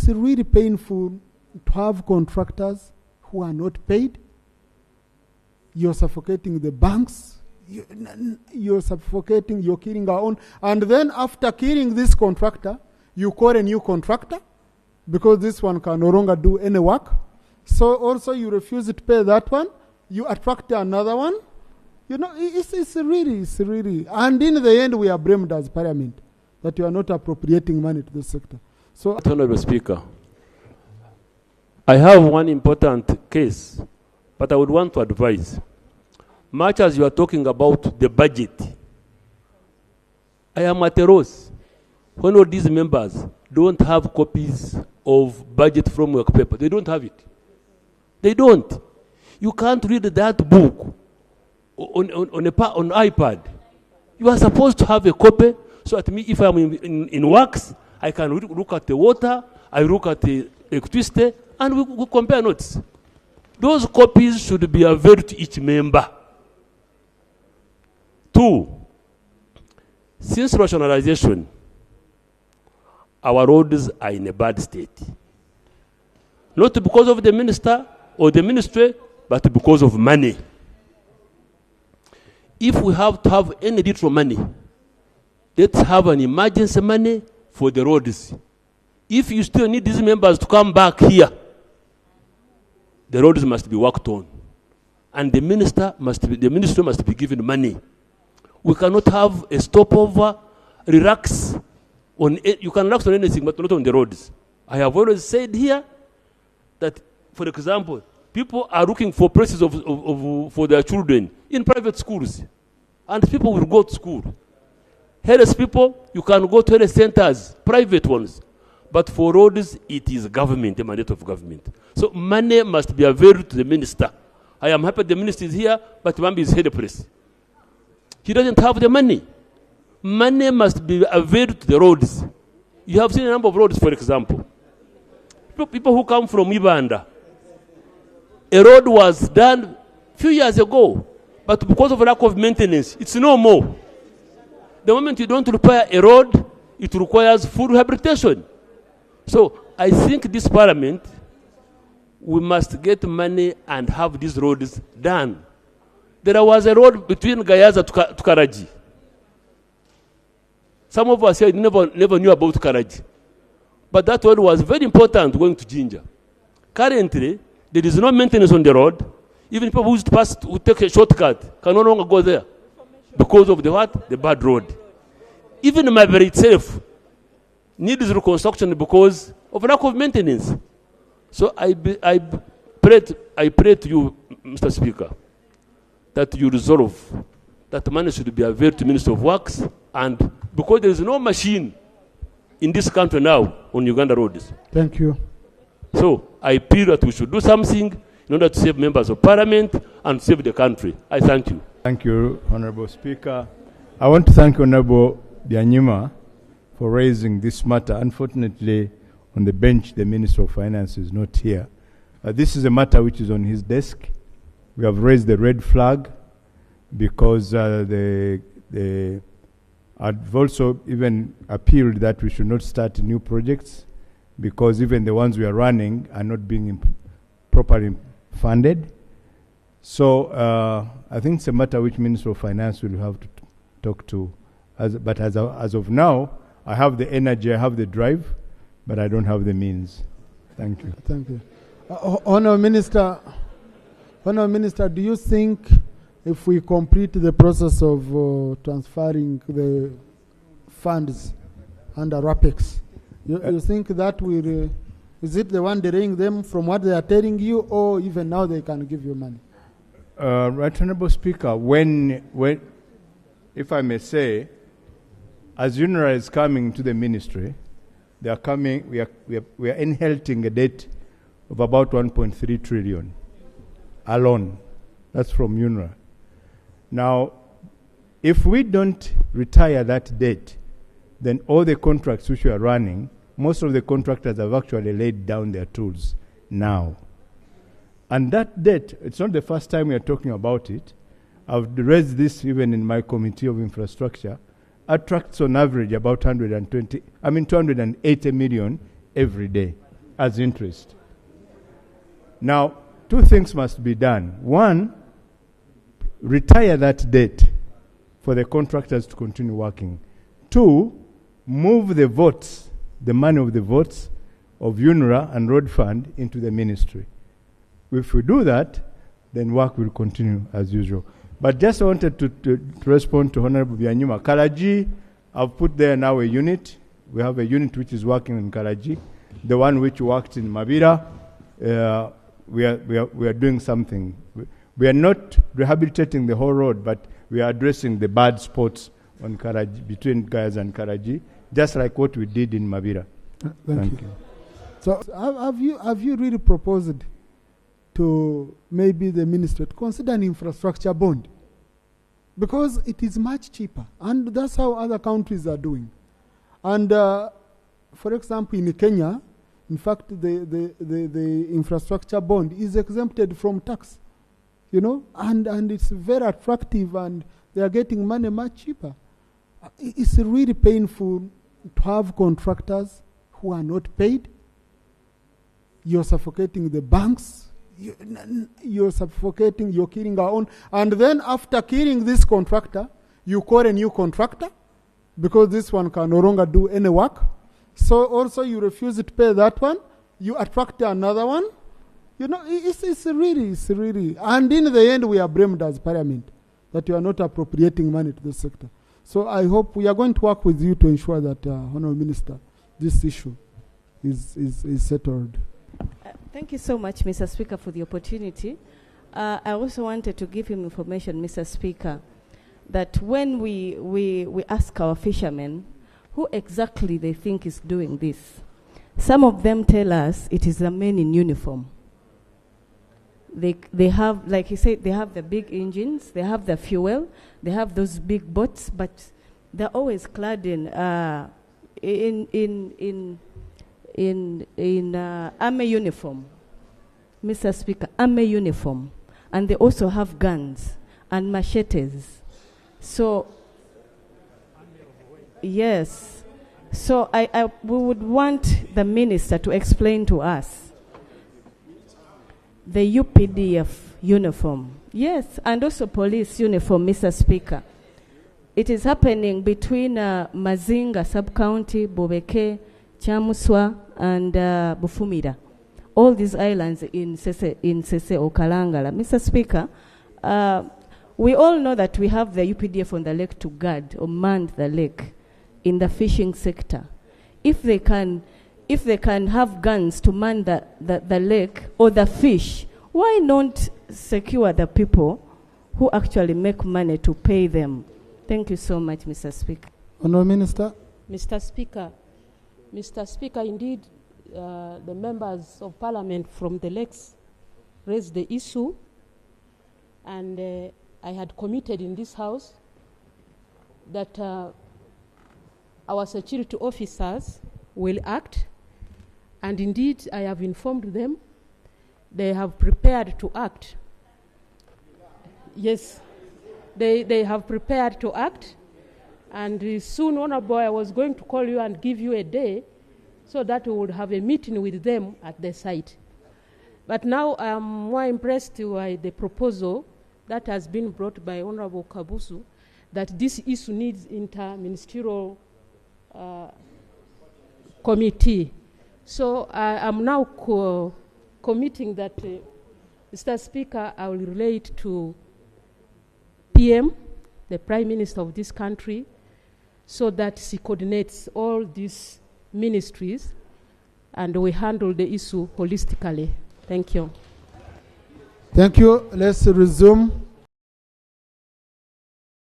it's really painful to have contractors who are not paid. You're suffocating the banks. You're suffocating, you're killing our own. And then after killing this contractor, you call a new contractor because this one can no longer do any work. So also you refuse to pay that one. You attract another one. You know, it's really. And in the end, we are blamed as Parliament that you are not appropriating money to the sector. So, Honorable Speaker, I have one important case, but I would want to advise. Much as you are talking about the budget, I am at a loss when all these members don't have copies of budget framework paper. They don't have it. They don't. You can't read that book on iPad. You are supposed to have a copy so that me, if I'm in works, I can look at the water, I look at the electricity, and we compare notes. Those copies should be available to each member. 2, since rationalization, our roads are in a bad state. Not because of the minister or the ministry, but because of money. If we have to have any little money, let's have an emergency money for the roads. If you still need these members to come back here, the roads must be worked on. And the ministry must be given money. We cannot have a stopover, relax on you can relax on anything, but not on the roads. I have always said here that, for example, people are looking for places for their children in private schools, and people will go to school. Health people, you can go to health centers, private ones. But for roads, it is government, the mandate of government. So money must be available to the minister. I am happy the minister is here, but Mambi is helpless. He doesn't have the money. Money must be available to the roads. You have seen a number of roads, for example. People who come from Ibanda. A road was done a few years ago, but because of lack of maintenance, it's no more. The moment you don't repair a road, it requires full rehabilitation. So I think this Parliament, we must get money and have these roads done. There was a road between Gayaza to Karaji. Some of us here never knew about Karaji. But that road was very important going to Jinja. Currently, there is no maintenance on the road. Even people who used to pass, who take a shortcut, can no longer go there. Because of the what? The bad road. Even Mabere itself needs reconstruction because of lack of maintenance. So I pray to you, Mr. Speaker, that you resolve that money should be available to Minister of Works, and because there is no machine in this country now on Uganda roads. Thank you. So I feel that we should do something in order to save members of Parliament and save the country. I thank you. Thank you, Honorable Speaker. I want to thank Honorable Byanyima for raising this matter. Unfortunately, on the bench, the Minister of Finance is not here. This is a matter which is on his desk. We have raised the red flag because I've also even appealed that we should not start new projects because even the ones we are running are not being properly funded. So I think it's a matter which Minister of Finance will have to talk to. But as of now, I have the energy, I have the drive, but I don't have the means. Thank you. Thank you. Honourable Minister, do you think if we complete the process of transferring the funds under RAPEX, you think that will, is it the one delaying them from what they are telling you, or even now they can give you money? Right Honourable Speaker, when if I may say, as UNRWA is coming to the ministry, they are coming, we are inheriting a debt of about 1.3 trillion alone. That's from UNRWA. Now, if we don't retire that debt, then all the contracts which we are running, most of the contractors have actually laid down their tools now. And that debt, it's not the first time we are talking about it. I've raised this even in my Committee of Infrastructure. Attracts on average about 280 million every day. as interest. Now, two things must be done. One, retire that debt for the contractors to continue working. Two, move the votes, the money of the votes of UNRA and Road Fund into the ministry. If we do that, then work will continue as usual. But just wanted to respond to Honorable Byanyuma. Karaji, I've put there now a unit. We have a unit which is working in Karaji. The one which worked in Mabira, we are doing something. We are not rehabilitating the whole road, but we are addressing the bad spots on Karaji, between Gayas and Karaji, just like what we did in Mabira. Thank you. So have you really proposed to maybe the ministry to consider an infrastructure bond? Because it is much cheaper, and that's how other countries are doing. And for example, in Kenya, in fact, the infrastructure bond is exempted from tax, you know, and it's very attractive, and they are getting money much cheaper. It's really painful to have contractors who are not paid. You're suffocating the banks. You're suffocating, you're killing our own. And then after killing this contractor, you call a new contractor because this one can no longer do any work. So also you refuse to pay that one. You attract another one. You know, it's really. And in the end, we are blamed as Parliament that you are not appropriating money to the sector. So I hope we are going to work with you to ensure that, Honourable Minister, this issue is settled. Thank you so much, Mr. Speaker, for the opportunity. I also wanted to give him information, Mr. Speaker, that when we ask our fishermen who exactly they think is doing this, some of them tell us it is the men in uniform. They have, like he said, they have the big engines, they have the fuel, they have those big boats, but they're always clad in army uniform, Mr. Speaker, army uniform, and they also have guns and machetes. So, yes, so we would want the minister to explain to us the UPDF uniform, yes, and also police uniform, Mr. Speaker. It is happening between Mazinga sub-county, Bobeke, Chamuswa, and Bufumira. All these islands in Sese Okalangala. Mr. Speaker, we all know that we have the UPDF on the lake to guard or man the lake in the fishing sector. If they can have guns to man the lake or the fish, why not secure the people who actually make money to pay them? Thank you so much, Mr. Speaker. Honourable Minister. Mr. Speaker, indeed, the members of Parliament from the lakes raised the issue, and I had committed in this House that our security officers will act, and indeed I have informed them they have prepared to act. Yes, they have prepared to act. And soon, Honorable, I was going to call you and give you a day so that we would have a meeting with them at the site. But now I'm more impressed by the proposal that has been brought by Honorable Kabusu, that this issue needs inter-ministerial committee. So I'm now committing that, Mr. Speaker, I will relate to PM, the Prime Minister of this country, so that she coordinates all these ministries and we handle the issue holistically. Thank you. Thank you. Let's resume.